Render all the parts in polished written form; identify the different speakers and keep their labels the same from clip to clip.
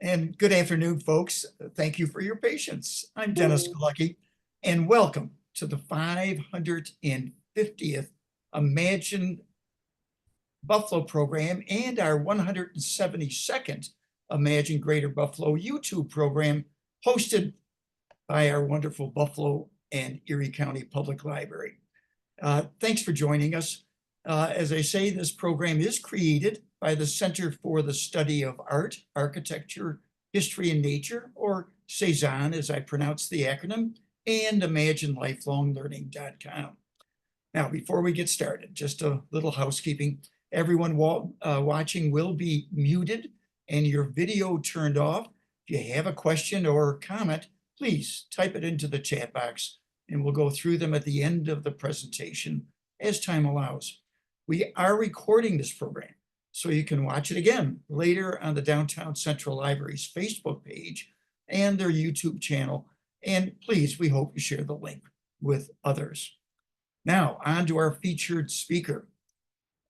Speaker 1: And good afternoon, folks. Thank you for your patience. I'm Dennis Galucki, and welcome to the 550th Imagine Buffalo program and our 172nd Imagine Greater Buffalo YouTube program, hosted by our wonderful Buffalo and Erie County Public Library. Thanks for joining us. As I say, this program is created by the Center for the Study of Art, Architecture, History, and Nature, or C-SAAHN, as I pronounce the acronym, and ImagineLifelongLearning.com. Now, before we get started, just a little housekeeping. Everyone watching will be muted and your video turned off. If you have a question or comment, please type it into the chat box and we'll go through them at the end of the presentation as time allows. We are recording this program, so you can watch it again later on the Downtown Central Library's Facebook page and their YouTube channel. And please, we hope you share the link with others. Now, on to our featured speaker.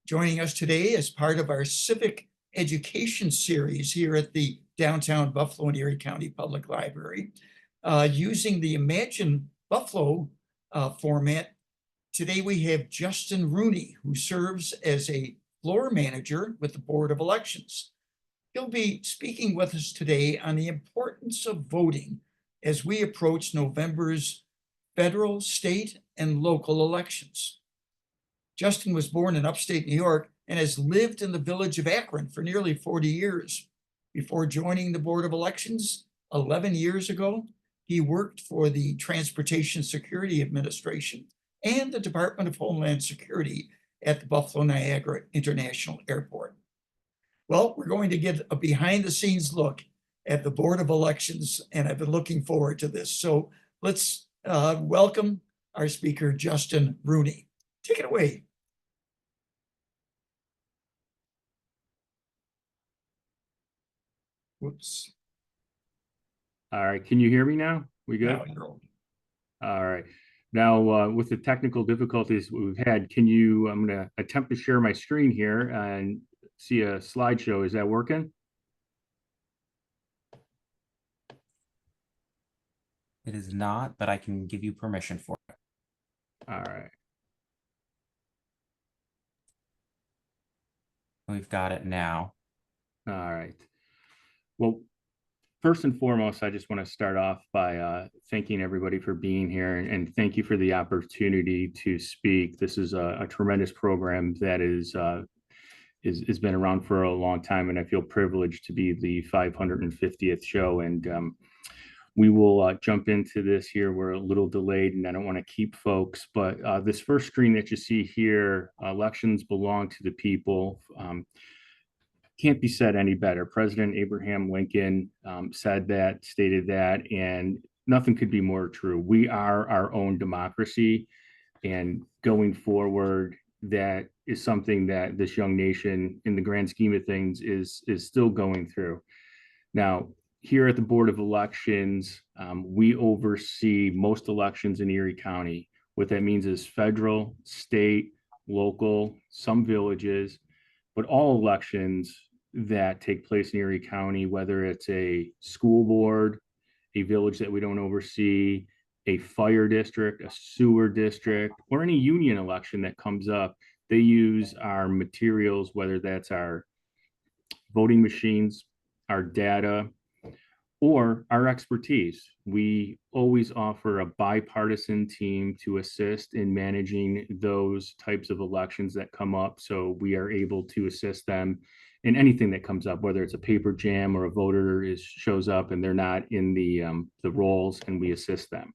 Speaker 1: Joining us today as part of our civic education series here at the Downtown Buffalo and Erie County Public Library, using the Imagine Buffalo format. Today we have Justin Rooney, who serves as a floor manager with the Board of Elections. He'll be speaking with us today on the importance of voting as we approach November's federal, state, and local elections. Justin was born in upstate New York and has lived in the village of Akron for nearly 40 years. Before joining the Board of Elections 11 years ago, he worked for the Transportation Security Administration and the Department of Homeland Security at the Buffalo Niagara International Airport. Well, we're going to get a behind-the-scenes look at the Board of Elections, and I've been looking forward to this. So let's welcome our speaker, Justin Rooney. Take it away. Whoops.
Speaker 2: All right, can you hear me now? We good?
Speaker 1: All
Speaker 2: right. Now, with the technical difficulties we've had, I'm going to attempt to share my screen here and see a slideshow. Is that working?
Speaker 3: It is not, but I can give you permission for it.
Speaker 2: All right.
Speaker 3: We've got it now.
Speaker 2: All right. Well, first and foremost, I just want to start off by thanking everybody for being here and thank you for the opportunity to speak. This is a tremendous program that has been around for a long time, and I feel privileged to be the 550th show. And we will jump into this here. We're a little delayed, and I don't want to keep folks, but this first screen that you see here, elections belong to the people. Can't be said any better. President Abraham Lincoln stated that, and nothing could be more true. We are our own democracy, and going forward, that is something that this young nation, in the grand scheme of things, is still going through. Now, here at the Board of Elections, we oversee most elections in Erie County. What that means is federal, state, local, some villages, but all elections that take place in Erie County, whether it's a school board, a village that we don't oversee, a fire district, a sewer district, or any union election that comes up, they use our materials, whether that's our voting machines, our data, or our expertise. We always offer a bipartisan team to assist in managing those types of elections that come up. So we are able to assist them in anything that comes up, whether it's a paper jam or a voter shows up and they're not in the rolls, and we assist them.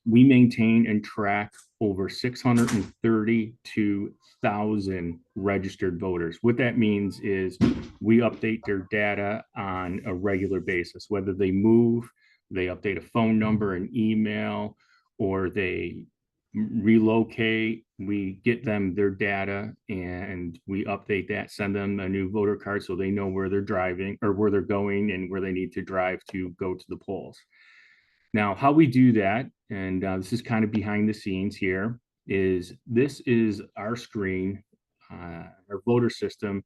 Speaker 2: We maintain and track over 632,000 registered voters. What that means is we update their data on a regular basis, whether they move, they update a phone number, an email, or they relocate. We get them their data and we update that, send them a new voter card so they know where they're driving or where they're going and where they need to drive to go to the polls. Now, how we do that, and this is kind of behind the scenes here, is this is our screen, our voter system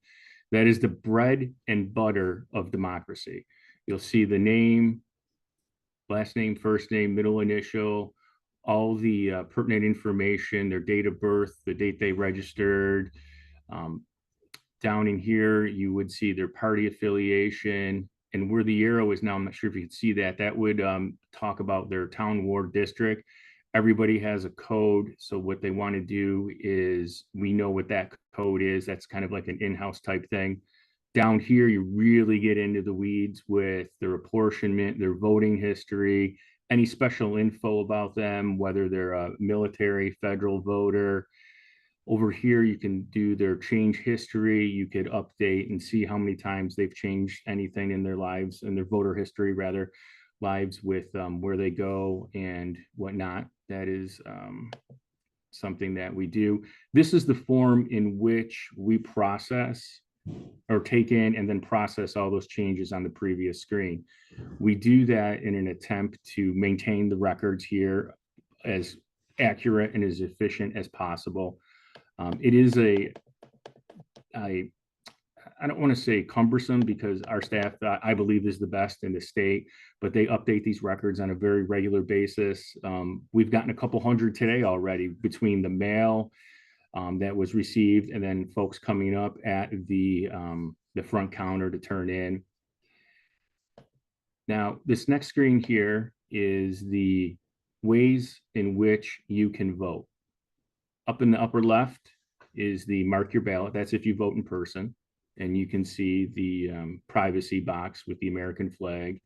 Speaker 2: That is the bread and butter of democracy. You'll see the name, last name, first name, middle initial, all the pertinent information, their date of birth, the date they registered. Down in here, you would see their party affiliation, and where the arrow is now, I'm not sure if you can see that, that would talk about their town, ward, district. Everybody has a code. So what they want to do is, we know what that code is. That's kind of like an in-house type thing. Down here, you really get into the weeds with their apportionment, their voting history, any special info about them, whether they're a military, federal voter. Over here, you can do their change history. You could update and see how many times they've changed anything in their lives, in their voter history, rather, lives, with where they go and whatnot. That is something that we do. This is the form in which we process or take in and then process all those changes on the previous screen. We do that in an attempt to maintain the records here as accurate and as efficient as possible. It is I don't want to say cumbersome, because our staff, I believe, is the best in the state, but they update these records on a very regular basis. We've gotten a couple hundred today already, between the mail that was received and then folks coming up at the front counter to turn in. Now, this next screen here is the ways in which you can vote. Up in the upper left is the mark your ballot. That's if you vote in person. And you can see the privacy box with the American flag.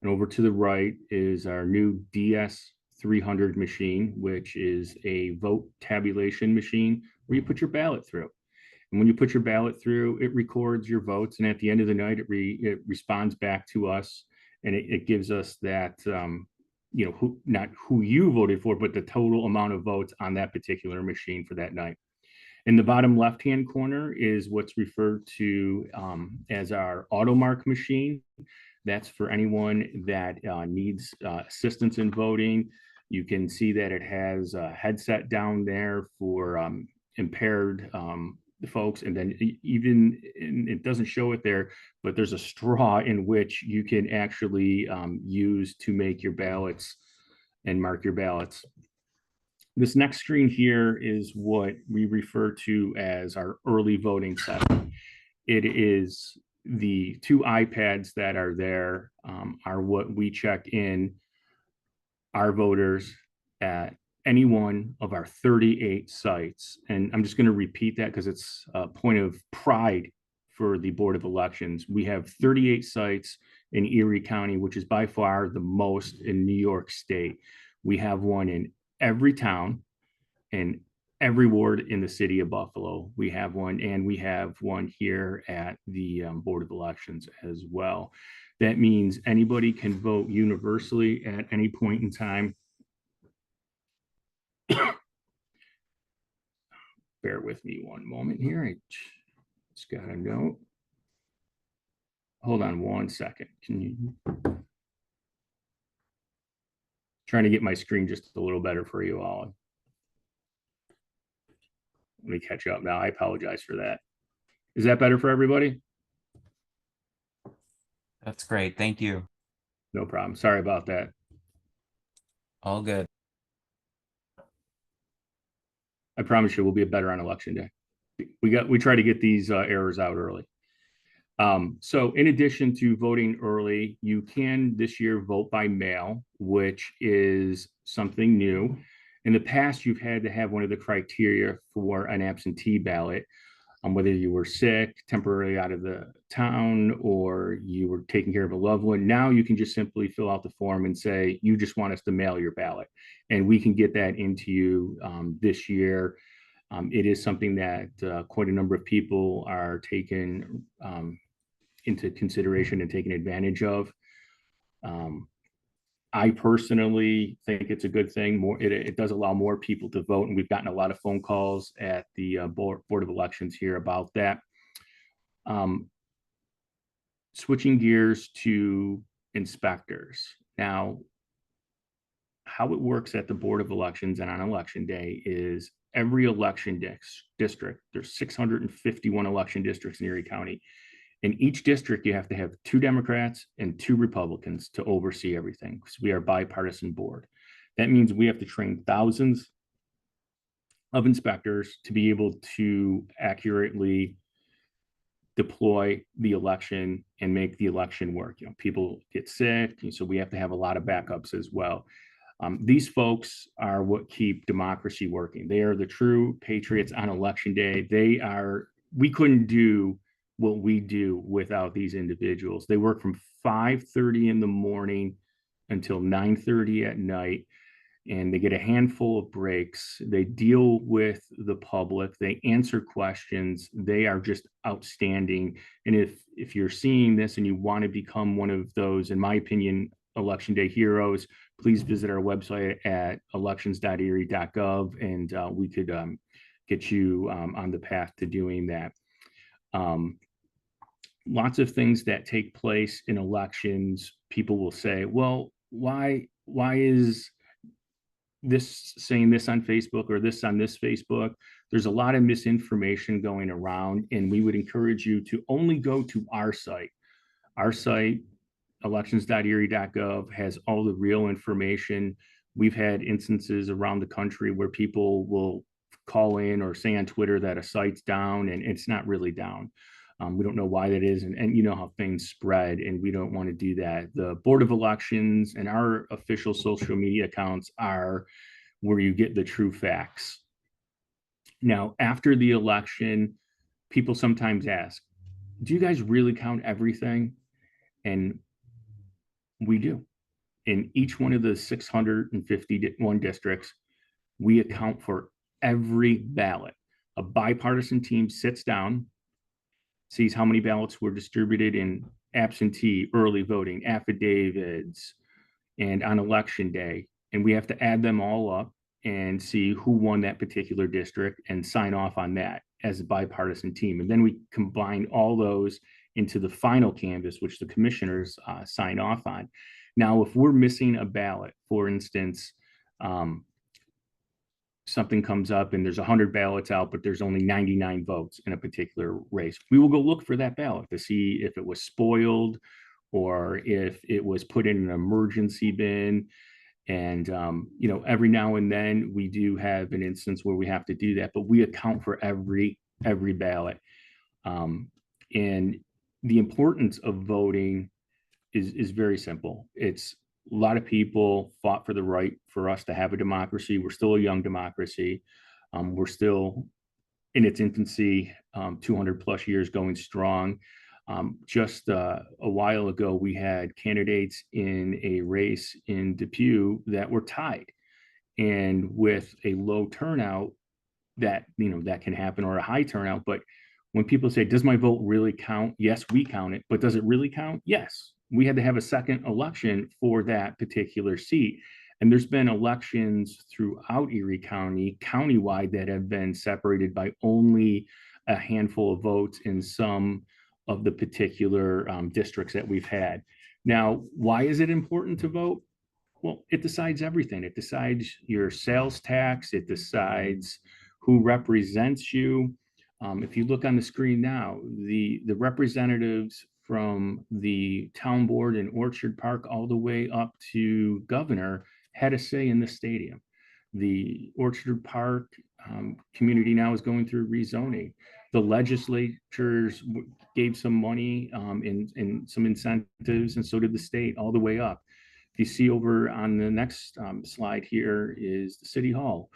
Speaker 2: And over to the right is our new DS300 machine, which is a vote tabulation machine where you put your ballot through. And when you put your ballot through, it records your votes. And at the end of the night, it responds back to us. And it gives us that, you know, not who you voted for, but the total amount of votes on that particular machine for that night. In the bottom left-hand corner is what's referred to as our AutoMark machine. That's for anyone that needs assistance in voting. You can see that it has a headset down there for impaired folks. And then even, and it doesn't show it there, but there's a straw in which you can actually use to make your ballots and mark your ballots. This next screen here is what we refer to as our early voting setup. It is the two iPads that are there are what we check in our voters at any one of our 38 sites. And I'm just going to repeat that because it's a point of pride for the Board of Elections. We have 38 sites in Erie County, which is by far the most in New York State. We have one in every town and every ward in the city of Buffalo. We have one, and we have one here at the Board of Elections as well. That means anybody can vote universally at any point in time. Bear with me one moment here. I just got a note. Hold on one second. Can you? Trying to get my screen just a little better for you all. Let me catch up now. I apologize for that. Is that better for everybody?
Speaker 3: That's great. Thank you.
Speaker 2: No problem. Sorry about that.
Speaker 3: All good.
Speaker 2: I promise you we'll be better on election day. We try to get these errors out early. So in addition to voting early, you can this year vote by mail, which is something new. In the past, you've had to have one of the criteria for an absentee ballot, whether you were sick, temporarily out of the town, or you were taking care of a loved one. Now you can just simply fill out the form and say, you just want us to mail your ballot. And we can get that into you this year. It is something that quite a number of people are taking into consideration and taking advantage of. I personally think it's a good thing. It does allow more people to vote, and we've gotten a lot of phone calls at the Board of Elections here about that. Switching gears to inspectors. Now, how it works at the Board of Elections and on election day is every election district. There's 651 election districts in Erie County. In each district, you have to have 2 Democrats and 2 Republicans to oversee everything, because we are a bipartisan board. That means we have to train thousands of inspectors to be able to accurately deploy the election and make the election work. People get sick, and so we have to have a lot of backups as well. These folks are what keep democracy working. They are the true patriots on election day. We couldn't do what we do without these individuals. They work from 5:30 in the morning until 9:30 at night, and they get a handful of breaks. They deal with the public. They answer questions. They are just outstanding. And if you're seeing this and you want to become one of those, in my opinion, election day heroes, please visit our website at elections.erie.gov, and we could get you on the path to doing that. Lots of things that take place in elections, people will say, well, why is this saying this on Facebook or this on this Facebook? There's a lot of misinformation going around, and we would encourage you to only go to our site. Our site, elections.erie.gov, has all the real information. We've had instances around the country where people will call in or say on Twitter that a site's down, and it's not really down. We don't know why that is, and you know how things spread, and we don't want to do that. The Board of Elections and our official social media accounts are where you get the true facts. Now, after the election, people sometimes ask, do you guys really count everything? And we do. In each one of the 651 districts, we account for every ballot. A bipartisan team sits down, sees how many ballots were distributed in absentee, early voting, affidavits, and on election day. And we have to add them all up and see who won that particular district and sign off on that as a bipartisan team. And then we combine all those into the final canvas, which the commissioners sign off on. Now, if we're missing a ballot, for instance, something comes up and there's 100 ballots out, but there's only 99 votes in a particular race, we will go look for that ballot to see if it was spoiled or if it was put in an emergency bin. And, every now and then we do have an instance where we have to do that, but we account for every ballot. And the importance of voting is very simple. It's a lot of people fought for the right for us to have a democracy. We're still a young democracy. We're still in its infancy, 200 plus years going strong. Just a while ago, we had candidates in a race in Depew that were tied. And with a low turnout, that can happen, or a high turnout. But when people say, does my vote really count? Yes, we count it. But does it really count? Yes. We had to have a second election for that particular seat. And there's been elections throughout Erie County, countywide, that have been separated by only a handful of votes in some of the particular districts that we've had. Now, why is it important to vote? Well, it decides everything. It decides your sales tax. It decides who represents you. If you look on the screen now, the representatives from the town board in Orchard Park all the way up to governor had a say in the stadium. The Orchard Park community now is going through rezoning. The legislatures gave some money and some incentives, and so did the state, all the way up. If you see over on the next slide here is the city hall.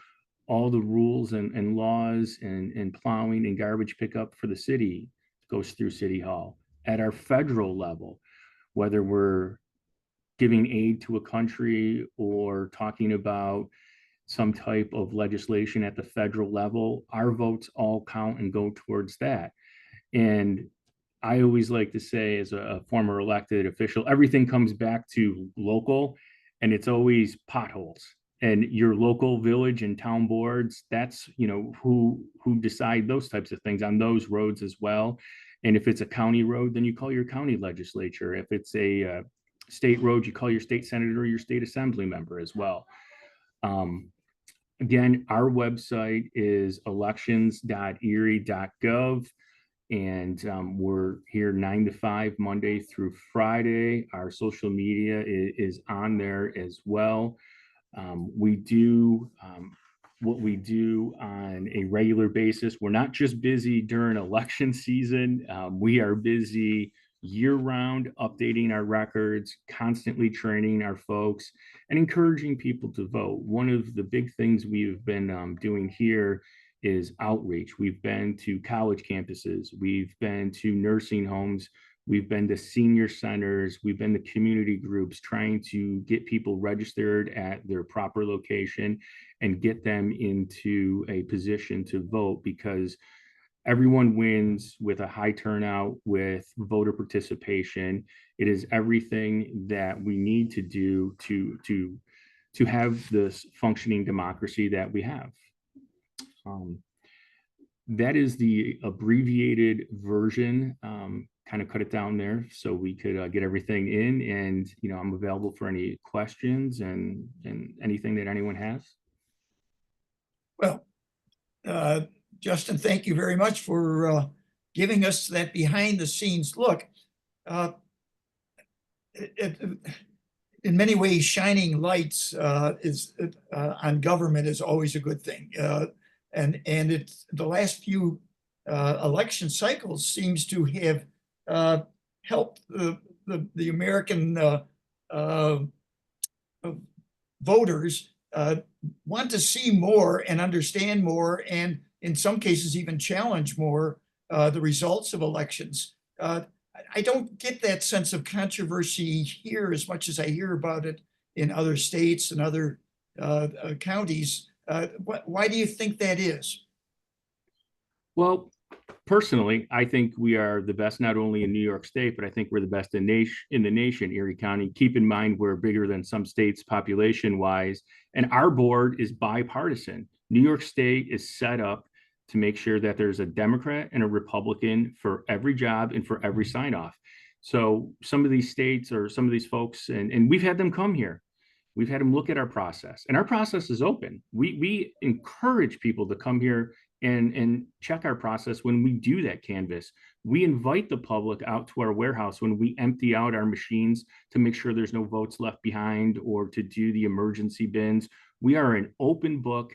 Speaker 2: All the rules and laws and plowing and garbage pickup for the city goes through City Hall. At our federal level, whether we're giving aid to a country or talking about some type of legislation at the federal level, our votes all count and go towards that. And I always like to say, as a former elected official, everything comes back to local, and it's always potholes. And your local village and town boards, that's who decide those types of things on those roads as well. And if it's a county road, then you call your county legislature. If it's a state road, you call your state senator or your state assembly member as well. Again, our website is elections.erie.gov. And we're here 9 to 5 Monday through Friday. Our social media is on there as well. We do what we do on a regular basis. We're not just busy during election season. We are busy year-round, updating our records, constantly training our folks, and encouraging people to vote. One of the big things we've been doing here is outreach. We've been to college campuses, we've been to nursing homes, we've been to senior centers, we've been to community groups, trying to get people registered at their proper location and get them into a position to vote, because everyone wins with a high turnout, with voter participation. It is everything that we need to do to have this functioning democracy that we have. That is the abbreviated version. Kind of cut it down there so we could get everything in. And I'm available for any questions and anything that anyone has.
Speaker 1: Well, Justin, thank you very much for giving us that behind the scenes look. In many ways, shining lights on government is always a good thing. And it's the last few election cycles seems to have helped the American voters want to see more and understand more, and in some cases even challenge more the results of elections. I don't get that sense of controversy here as much as I hear about it in other states and other counties. Why do you think that is?
Speaker 2: Well, personally, I think we are the best, not only in New York State, but I think we're the best in the nation, Erie County. Keep in mind, we're bigger than some states population-wise, and our board is bipartisan. New York State is set up to make sure that there's a Democrat and a Republican for every job and for every sign-off. So some of these states or some of these folks, and we've had them come here. We've had them look at our process, and our process is open. We encourage people to come here and check our process when we do that canvas. We invite the public out to our warehouse when we empty out our machines to make sure there's no votes left behind, or to do the emergency bins. We are an open book.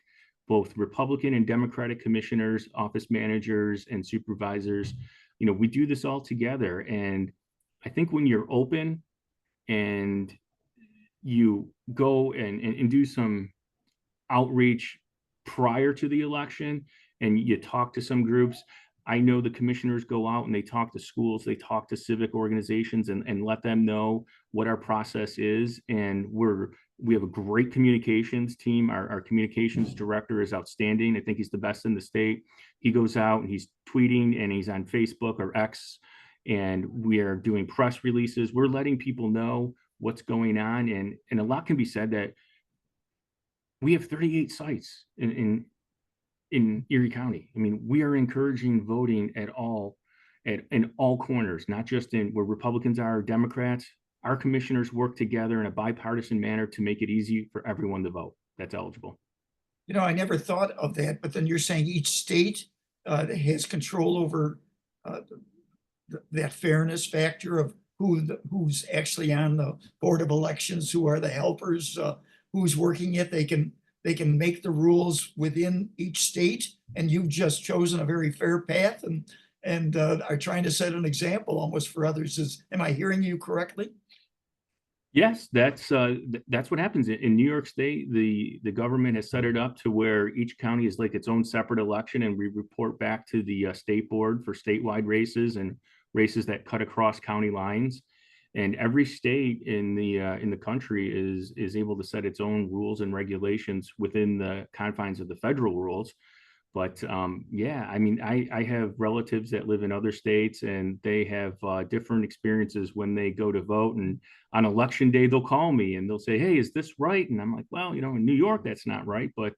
Speaker 2: Both Republican and Democratic commissioners, office managers, and supervisors, we do this all together. And I think when you're open and you go and do some outreach prior to the election, and you talk to some groups. I know the commissioners go out and they talk to schools, they talk to civic organizations, and let them know what our process is. And we have a great communications team. Our communications director is outstanding. I think he's the best in the state. He goes out and he's tweeting, and he's on Facebook or X, and we are doing press releases. We're letting people know what's going on. And a lot can be said that we have 38 sites in Erie County. I mean, we are encouraging voting in all corners, not just in where Republicans are, Democrats. Our commissioners work together in a bipartisan manner to make it easy for everyone to vote that's eligible.
Speaker 1: I never thought of that, but then you're saying each state has control over that fairness factor of who's actually on the Board of Elections, who are the helpers, who's working it. They can make the rules within each state, and you've just chosen a very fair path and are trying to set an example almost for others. Am I hearing you correctly?
Speaker 2: Yes, that's what happens in New York State. The government has set it up to where each county is like its own separate election, and we report back to the state board for statewide races and races that cut across county lines. And every state in the country is able to set its own rules and regulations within the confines of the federal rules. But yeah, I mean, I have relatives that live in other states, and they have different experiences when they go to vote. And on election day, they'll call me and they'll say, "Hey, is this right?" And I'm like, "Well, in New York, that's not right, but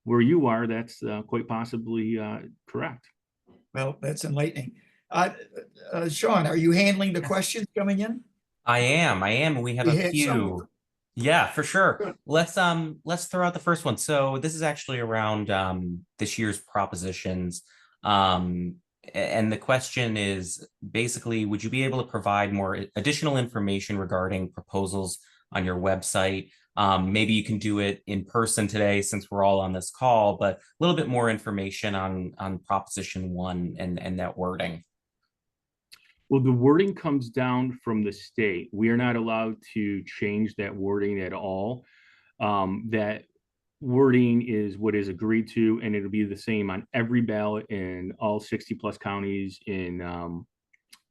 Speaker 2: where you are, that's quite possibly correct."
Speaker 1: Well, that's enlightening. Sean, are you handling the questions coming in?
Speaker 3: I am. We have a few. Yeah, for sure.
Speaker 1: Good.
Speaker 3: Let's throw out the first one. So this is actually around this year's propositions. Um and the question is basically, would you be able to provide more additional information regarding proposals on your website? Maybe you can do it in person today since we're all on this call, but a little bit more information on Proposition 1 and that wording.
Speaker 2: Well, the wording comes down from the state. We are not allowed to change that wording at all. That wording is what is agreed to, and it'll be the same on every ballot in all 60 plus counties in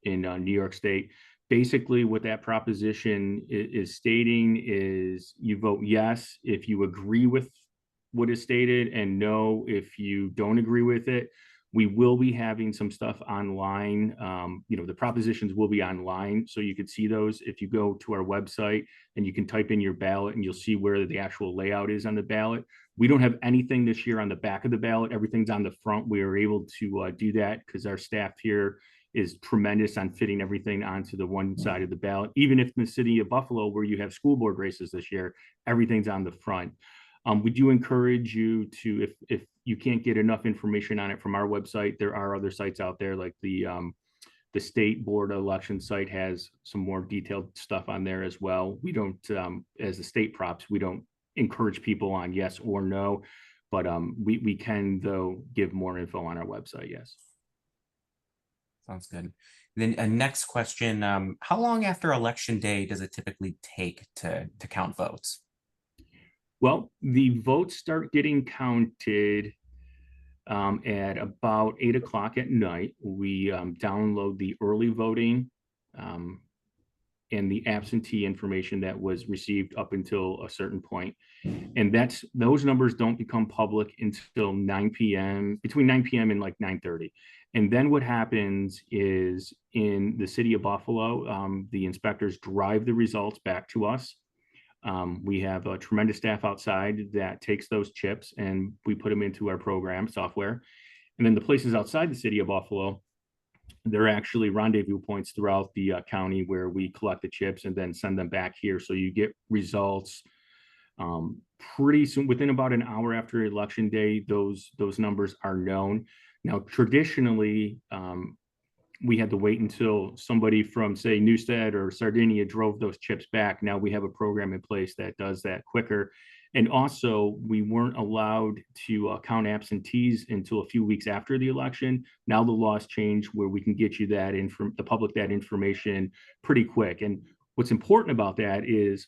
Speaker 2: New York State. Basically, what that proposition is stating is you vote yes if you agree with what is stated, and no if you don't agree with it. We will be having some stuff online. The propositions will be online, so you could see those if you go to our website and you can type in your ballot and you'll see where the actual layout is on the ballot. We don't have anything this year on the back of the ballot. Everything's on the front. We are able to do that because our staff here is tremendous on fitting everything onto the one side of the ballot. Even if in the city of Buffalo, where you have school board races this year, everything's on the front. We do encourage you to, if you can't get enough information on it from our website, there are other sites out there like the state board election site has some more detailed stuff on there as well. We don't, as the state props, we don't encourage people on yes or no, but we can though give more info on our website. Yes.
Speaker 3: Sounds good. Then a next question, how long after election day does it typically take to count votes?
Speaker 2: Well, the votes start getting counted at about 8 o'clock at night. We download the early voting and the absentee information that was received up until a certain point. And those numbers don't become public until 9 p.m., between 9 p.m. and like 9:30. And then what happens is in the city of Buffalo, the inspectors drive the results back to us. We have a tremendous staff outside that takes those chips and we put them into our program software. And then the places outside the city of Buffalo, they're actually rendezvous points throughout the county where we collect the chips and then send them back here. So you get results pretty soon, within about an hour after election day. Those numbers are known. Now, traditionally, we had to wait until somebody from, say, Newstead or Sardinia drove those chips back. Now we have a program in place that does that quicker. And also, we weren't allowed to count absentees until a few weeks after the election. Now the laws change where we can get you the public that information pretty quick. And what's important about that is,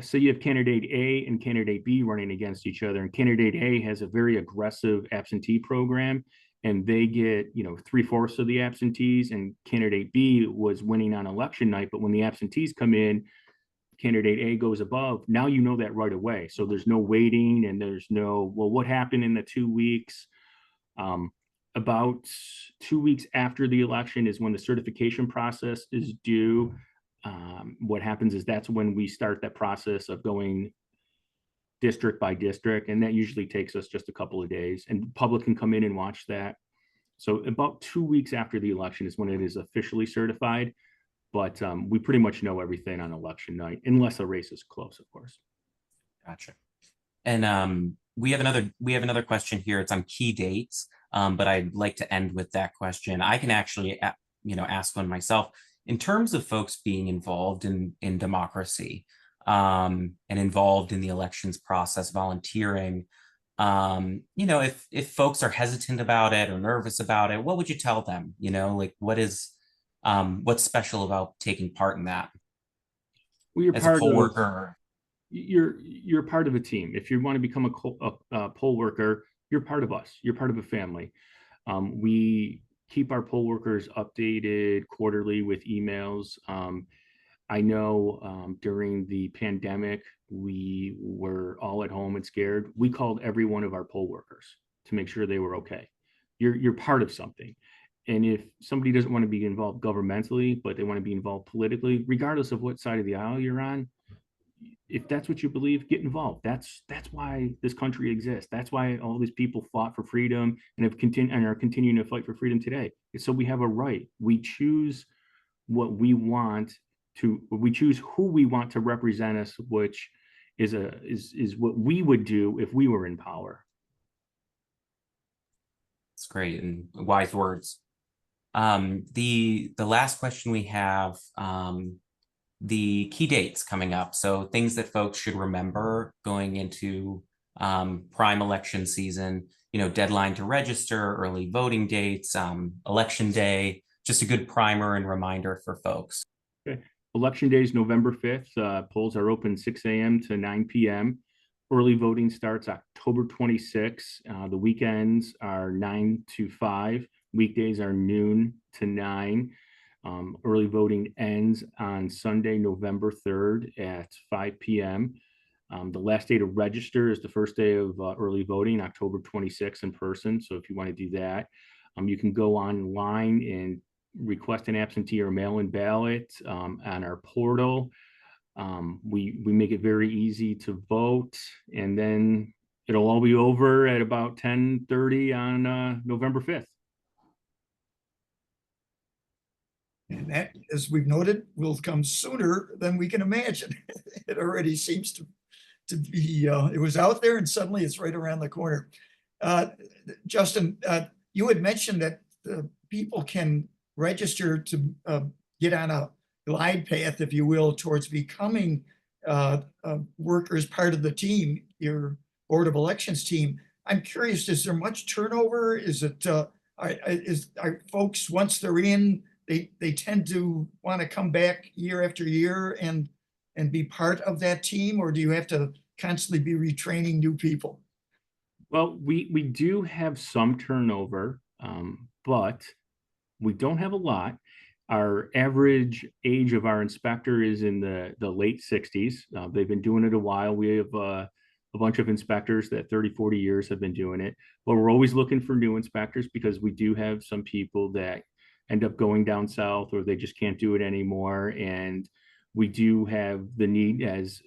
Speaker 2: so you have candidate A and candidate B running against each other, and candidate A has a very aggressive absentee program, and they get 3/4 of the absentees, and candidate B was winning on election night, but when the absentees come in, candidate A goes above. Now you know that right away, so there's no waiting and there's no, well, what happened in the 2 weeks? About 2 weeks after the election is when the certification process is due. What happens is that's when we start that process of going district by district, and that usually takes us just a couple of days, and the public can come in and watch that. So about 2 weeks after the election is when it is officially certified, but we pretty much know everything on election night, unless a race is close, of course.
Speaker 3: Gotcha. And we have another question here. It's on key dates, but I'd like to end with that question. I can actually ask one myself. In terms of folks being involved in democracy, and involved in the elections process, volunteering, if folks are hesitant about it or nervous about it, what would you tell them? Like what's special about taking part in that
Speaker 2: Well, you're
Speaker 3: as a
Speaker 2: part
Speaker 3: poll
Speaker 2: of
Speaker 3: worker?
Speaker 2: you're part of a team. If you want to become a poll worker, you're part of us. You're part of a family. We keep our poll workers updated quarterly with emails. I know during the pandemic, we were all at home and scared. We called every one of our poll workers to make sure they were okay. You're part of something. And if somebody doesn't want to be involved governmentally, but they want to be involved politically, regardless of what side of the aisle you're on, if that's what you believe, get involved. That's why this country exists. That's why all these people fought for freedom and are continuing to fight for freedom today. It's so we have a right. We choose what we want we choose who we want to represent us, which is what we would do if we were in power.
Speaker 3: It's great and wise words. The last question we have, the key dates coming up. So things that folks should remember going into prime election season, deadline to register, early voting dates, election day, just a good primer and reminder for folks.
Speaker 2: Okay. Election day is November 5th. Polls are open 6 a.m. to 9 p.m. Early voting starts October 26th. The weekends are 9 to 5. Weekdays are noon to 9. Early voting ends on Sunday, November 3rd at 5 p.m. The last day to register is the first day of early voting, October 26th in person. So if you want to do that, you can go online and request an absentee or mail-in ballot on our portal. We make it very easy to vote, and then it'll all be over at about 10:30 on November 5th.
Speaker 1: And that, as we've noted, will come sooner than we can imagine. It already seems to be, it was out there and suddenly it's right around the corner. Justin, you had mentioned that people can register to get on a glide path, if you will, towards becoming workers, part of the team, your Board of Elections team. I'm curious, is there much turnover? Is it, are folks, once they're in, they tend to want to come back year after year and be part of that team, or do you have to constantly be retraining new people?
Speaker 2: Well, we do have some turnover, but we don't have a lot. Our average age of our inspector is in the late 60s. They've been doing it a while. We have a bunch of inspectors that 30, 40 years have been doing it, but we're always looking for new inspectors because we do have some people that end up going down south or they just can't do it anymore. And we do have the need as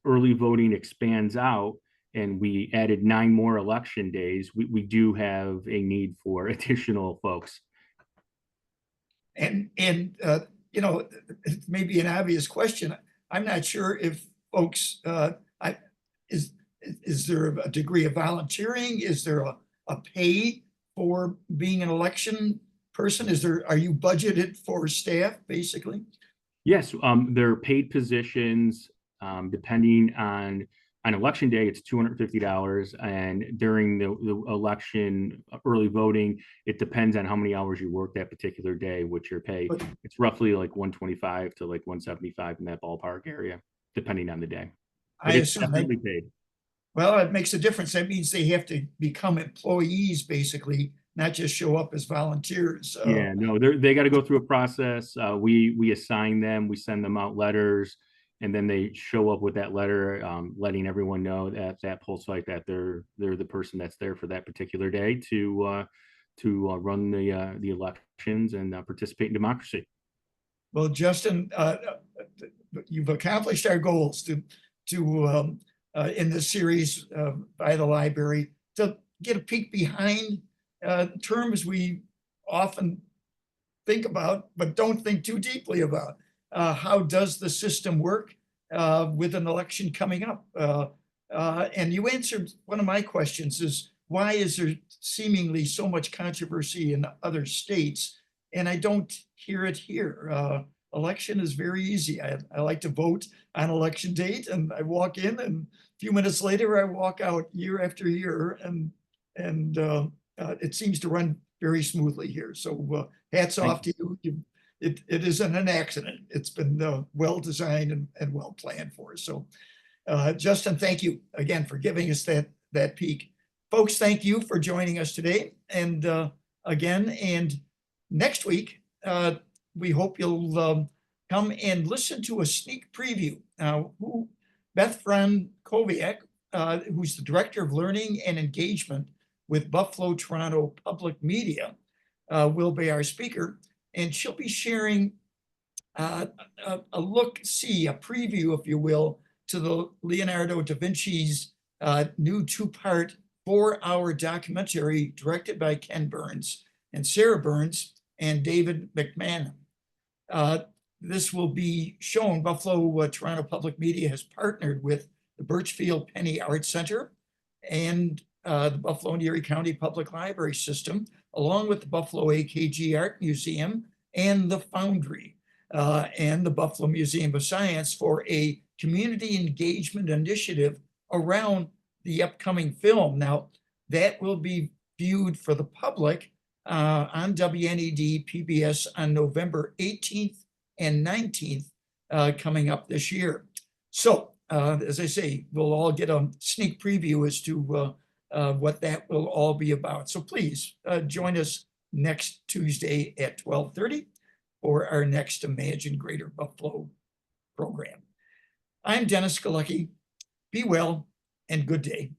Speaker 2: early voting expands out and we added 9 more election days, we do have a need for additional folks.
Speaker 1: And you know, it may be an obvious question. I'm not sure if folks, is there a degree of volunteering? Is there a pay for being an election person? Are you budgeted for staff, basically?
Speaker 2: Yes, there are paid positions, depending on election day, it's $250, and during the election early voting, it depends on how many hours you work that particular day, which you're paid. It's roughly like 125 to like 175 in that ballpark area, depending on the day. But it's definitely paid.
Speaker 1: Well, it makes a difference. That means they have to become employees, basically, not just show up as volunteers.
Speaker 2: Yeah, no, they got to go through a process. We assign them, we send them out letters, and then they show up with that letter, letting everyone know at that poll site that they're the person that's there for that particular day to run the elections and participate in democracy.
Speaker 1: Well, Justin, you've accomplished our goals to in this series by the library to get a peek behind terms we often think about but don't think too deeply about. How does the system work with an election coming up? And you answered one of my questions, is why is there seemingly so much controversy in other states? And I don't hear it here. Election is very easy. I like to vote on election date and I walk in and a few minutes later I walk out year after year, and it seems to run very smoothly here. So hats off to you. It isn't an accident. It's been well designed and well planned for us. So Justin, thank you again for giving us that peek. Folks, thank you for joining us today. And again, and next week, we hope you'll come and listen to a sneak preview. Beth Frankowiak, who's the Director of Learning and Engagement with Buffalo Toronto Public Media, will be our speaker. And she'll be sharing a preview, if you will, to the Leonardo da Vinci's new 2-part 4-hour documentary directed by Ken Burns and Sarah Burns and David McMahon. This will be shown. Buffalo Toronto Public Media has partnered with the Birchfield Penny Art Center, and the Buffalo and Erie County Public Library System, along with the Buffalo AKG Art Museum and the Foundry and the Buffalo Museum of Science for a community engagement initiative around the upcoming film. Now, that will be viewed for the public on WNED PBS on November 18th and 19th coming up this year. So, as I say, we'll all get a sneak preview as to what that will all be about. So please join us next Tuesday at 12:30 for our next Imagine Greater Buffalo program. I'm Dennis Galucki. Be well and good day.